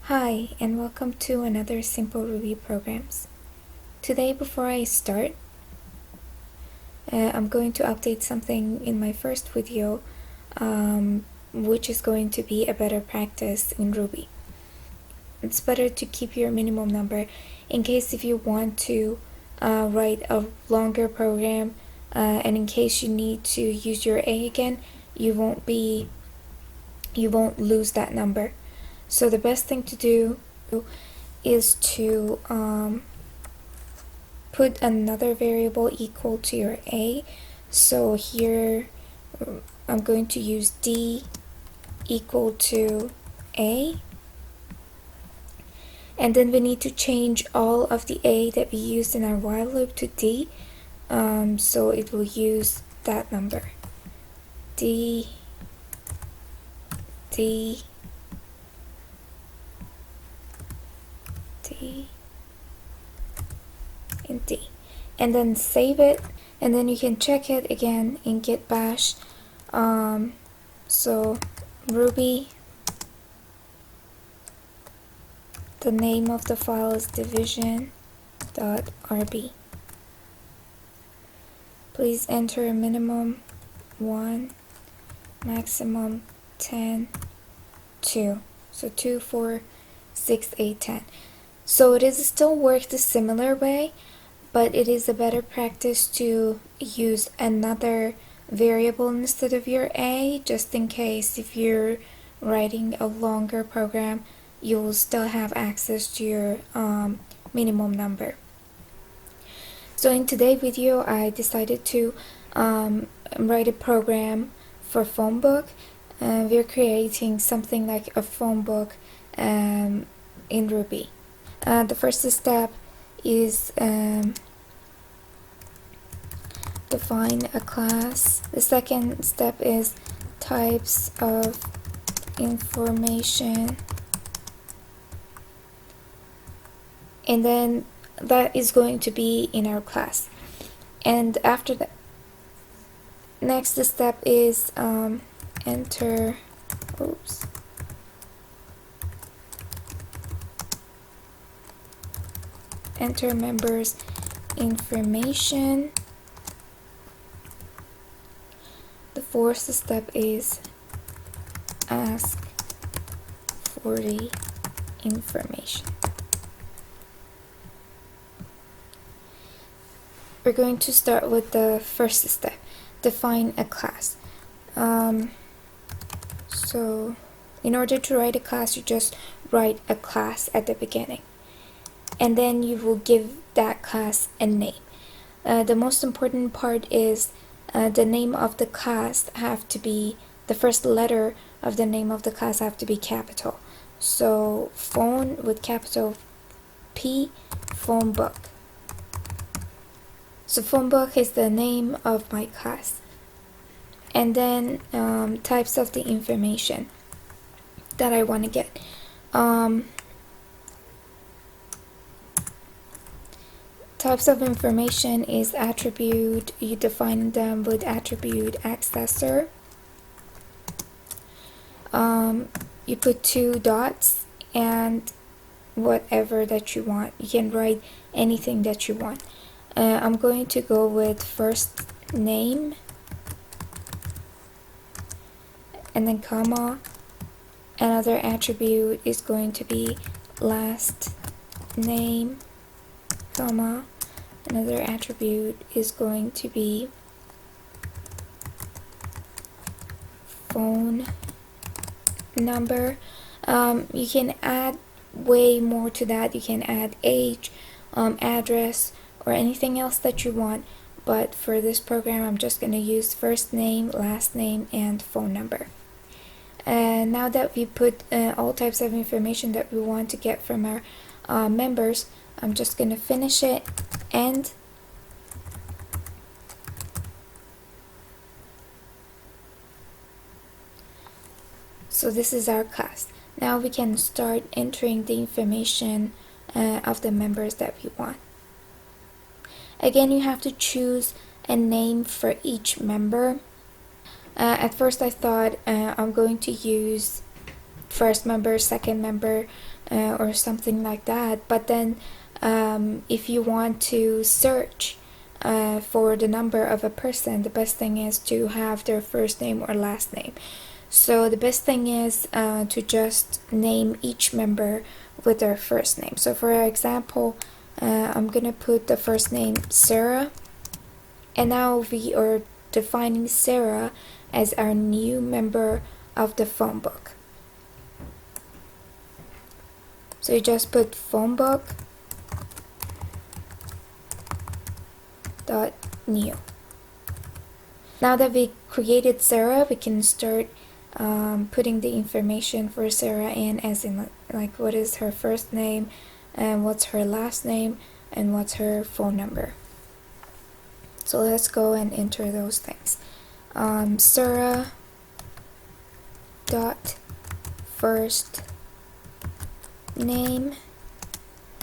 Hi, and welcome to another Simple Ruby Programs. Today, before I start, I'm going to update something in my first video, which is going to be a better practice in Ruby. It's better to keep your minimum number in case if you want to write a longer program, and in case you need to use your A again, you won't lose that number. So the best thing to do is to put another variable equal to your A. So here I'm going to use D equal to A, and then we need to change all of the A that we used in our while loop to D, so it will use that number, D, D, D, and D, and then save it, and then you can check it again in git bash. So Ruby, the name of the file is division.rb. Please enter a minimum 1, maximum 10, 2. So 2, 4, 6, 8, 10. So it is still worked a similar way, but it is a better practice to use another variable instead of your A, just in case if you're writing a longer program, you will still have access to your minimum number. So in today's video, I decided to write a program for phonebook. We're creating something like a phonebook in Ruby. The first step is define a class. The second step is types of information, and then that is going to be in our class. And after that, next step is enter members information. The fourth step is ask for the information. We're going to start with the first step, define a class. So in order to write a class, you just write a class at the beginning, and then you will give that class a name. The most important part is the name of the class have to be, the first letter of the name of the class have to be capital. So phone with capital P, phonebook. So phonebook is the name of my class. And then types of the information that I want to get. Types of information is attribute. You define them with attribute accessor. You put 2 dots and whatever that you want. You can write anything that you want. I'm going to go with first name, and then comma. Another attribute is going to be last name, comma. Another attribute is going to be phone number. You can add way more to that. You can add age, address, or anything else that you want, but for this program I'm just going to use first name, last name, and phone number. And now that we put all types of information that we want to get from our members, I'm just going to finish it, end. So this is our class. Now we can start entering the information of the members that we want. Again, you have to choose a name for each member. At first I thought I'm going to use first member, second member, or something like that. But then if you want to search for the number of a person, the best thing is to have their first name or last name. So the best thing is to just name each member with their first name. So for example, I'm gonna put the first name Sarah, and now we are defining Sarah as our new member of the phone book. So you just put phonebook dot new. Now that we created Sarah, we can start putting the information for Sarah in, as in like what is her first name and what's her last name and what's her phone number. So let's go and enter those things. Sarah dot first name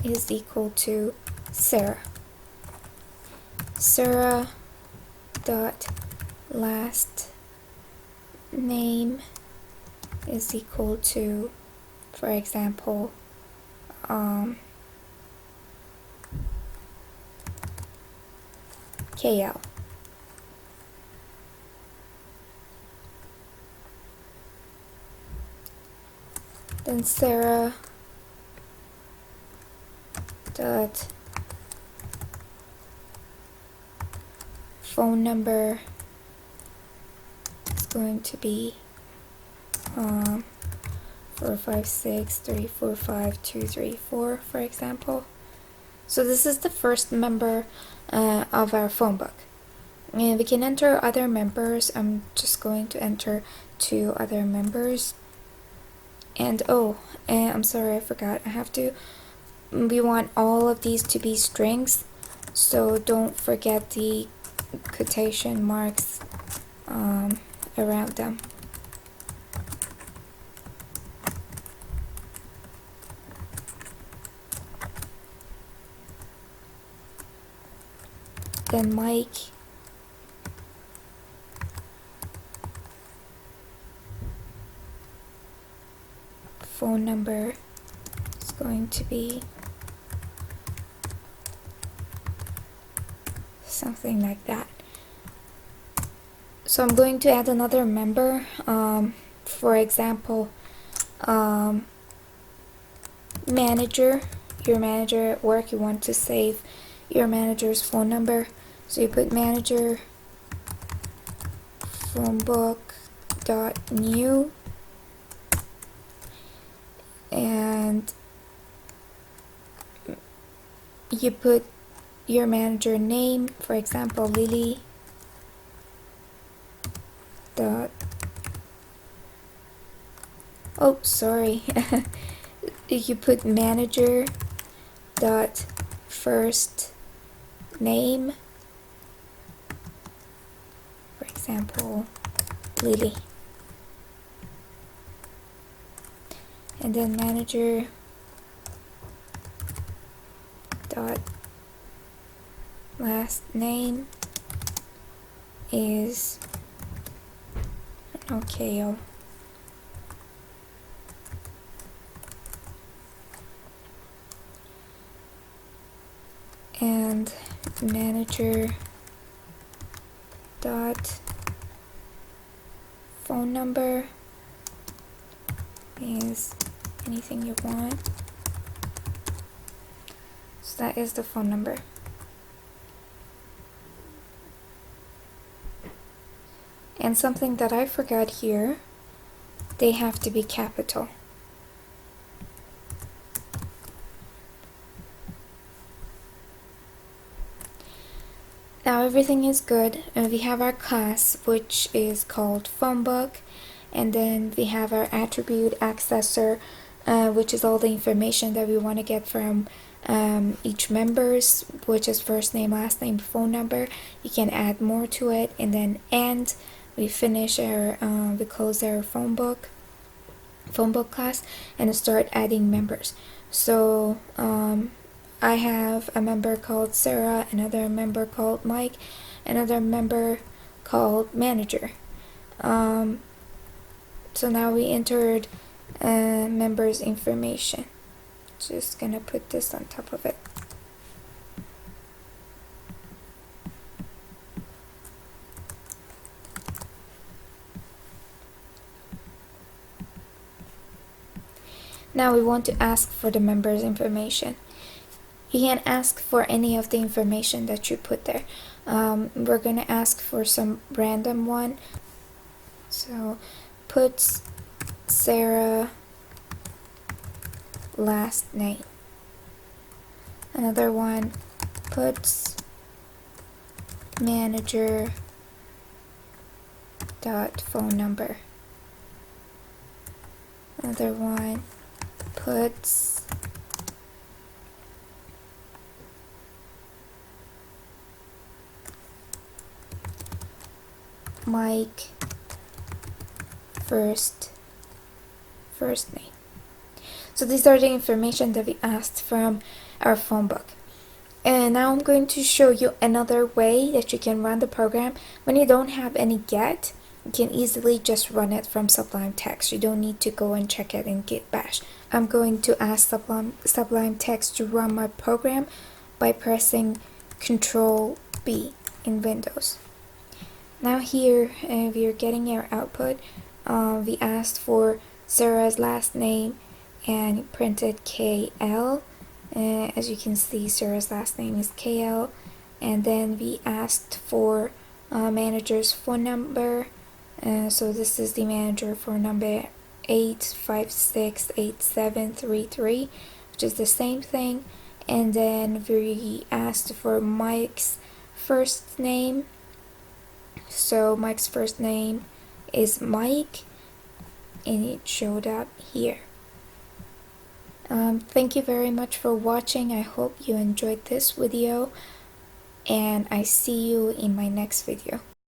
is equal to Sarah. Sarah dot last name is equal to, for example, KL. Then Sarah dot phone number is going to be 456345234, for example. So this is the first member of our phone book, and we can enter other members. I'm just going to enter 2 other members. And I'm sorry, I forgot, we want all of these to be strings, so don't forget the quotation marks around them. Then Mike phone number is going to be something like that. So I'm going to add another member. For example, manager. Your manager at work, you want to save your manager's phone number, so you put manager phonebook.new, and you put your manager name, for example Lily dot you put manager dot first name, for example Lily, and then manager dot last name is KO. And manager dot phone number is anything you want. So that is the phone number. And something that I forgot here, they have to be capital. Now everything is good, and we have our class, which is called phonebook, and then we have our attribute accessor, which is all the information that we want to get from each members, which is first name, last name, phone number. You can add more to it, and then we finish our we close our phone book class and start adding members. So I have a member called Sarah, another member called Mike, another member called manager. So now we entered members information. Just gonna put this on top of it. Now we want to ask for the member's information. You can ask for any of the information that you put there. We're gonna ask for some random one. So put Sarah last name. Another one puts manager dot phone number. Another one puts Mike first name. So these are the information that we asked from our phone book. And now I'm going to show you another way that you can run the program. When you don't have any get, you can easily just run it from Sublime Text. You don't need to go and check it in Git Bash. I'm going to ask Sublime Text to run my program by pressing Control B in Windows. Now here we are getting our output. We asked for Sarah's last name and printed KL. As you can see, Sarah's last name is KL. And then we asked for manager's phone number. So this is the manager phone number 8568733, which is the same thing. And then we asked for Mike's first name. So Mike's first name is Mike, and it showed up here. Thank you very much for watching. I hope you enjoyed this video, and I see you in my next video.